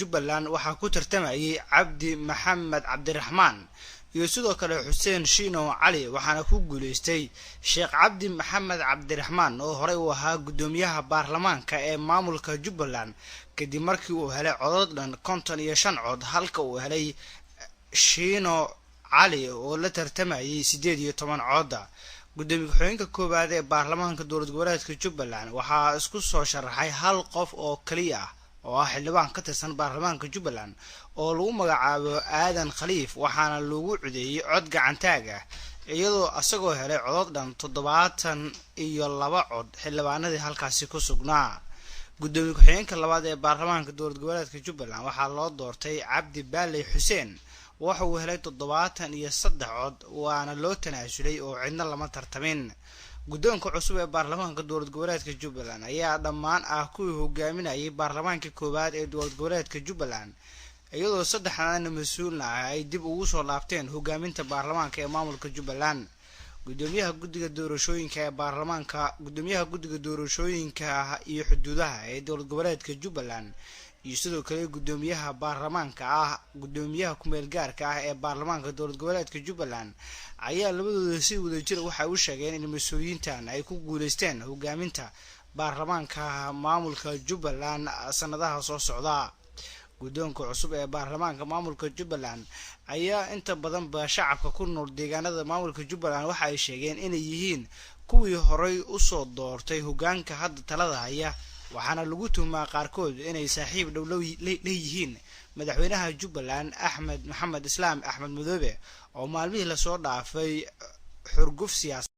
Jubbaland waxaa ku tartamayay Cabdi Maxamed Cabdiraxmaan iyo sidoo kale Xuseen Shiino Cali waxaana ku guuleystay Sheekh Cabdi Maxamed Cabdiraxmaan oo horey u ahaa gudoomiyaha baarlamaanka ee maamulka Jubbaland kadib markii uu helay codad dhan 55 cod halka uu helay Shiino Cali oo la tartamayay 18 cod. gudoomiye ku-xigeenka koowaad ee baarlamaanka dowlad goboleedka Jubbaland waxaa isku soo sharaxay hal qof oo kaliya oo ah xildhibaan ka tirsan baarlamaanka Jubbaland oo lagu magacaabo Aadan Khaliif waxaana lagu codeeyay cod gacantaag ah iyadoo asagoo helay codad dhan 72 cod xildhibaanadii halkaasi ku sugnaa. gudoomiye ku-xigeenka labaad ee baarlamaanka dowlad goboleedka Jubbaland waxaa loo doortay Cabdi Baaley Xuseen waxa uu helay 73 cod waana loo tanaasulay oo cidna lama tartamin. guddoonka cusub ee baarlamaanka dowlad goboleedka Jubbaland ayaa dhammaan ah kuwii hogaaminayay baarlamaanka koowaad ee dowlad goboleedka Jubbaland iyadoo saddexdan mas'uulna ay dib ugu soo laabteen hogaaminta baarlamaanka ee maamulka Jubbaland. gudoomiyaha guddiga doorashooyinka ee baarlamaanka gudoomiyaha guddiga doorashooyinka iyo xuduudaha ee dowlad goboleedka Jubbaland iyo sidoo kale gudoomiyaha baarlamaanka gudoomiyaha ku meel gaarka ah ee baarlamaanka dowlad goboleedka Jubbaland ayaa labadooda si wadajir waxa uu sheegay in mas'uuliyiintan ay ku guuleysteen hogaaminta baarlamaanka maamulka Jubbaland sanadaha soo socda. guddoonka cusub ee baarlamaanka maamulka Jubbaland ayaa inta badan shacabka ku nool deegaanada maamulka Jubbaland waxa ay sheegeen inay yihiin kuwii horey u soo doortay hoggaanka hadda talada haya waxaana lagu tuhumaa qaarkood inay saaxiib dhow leeyihiin madaxweynaha Jubbaland Axmed Maxamed Islaam Axmed Madoobe oo maalmihii la soo dhaafay xurguf siyaasi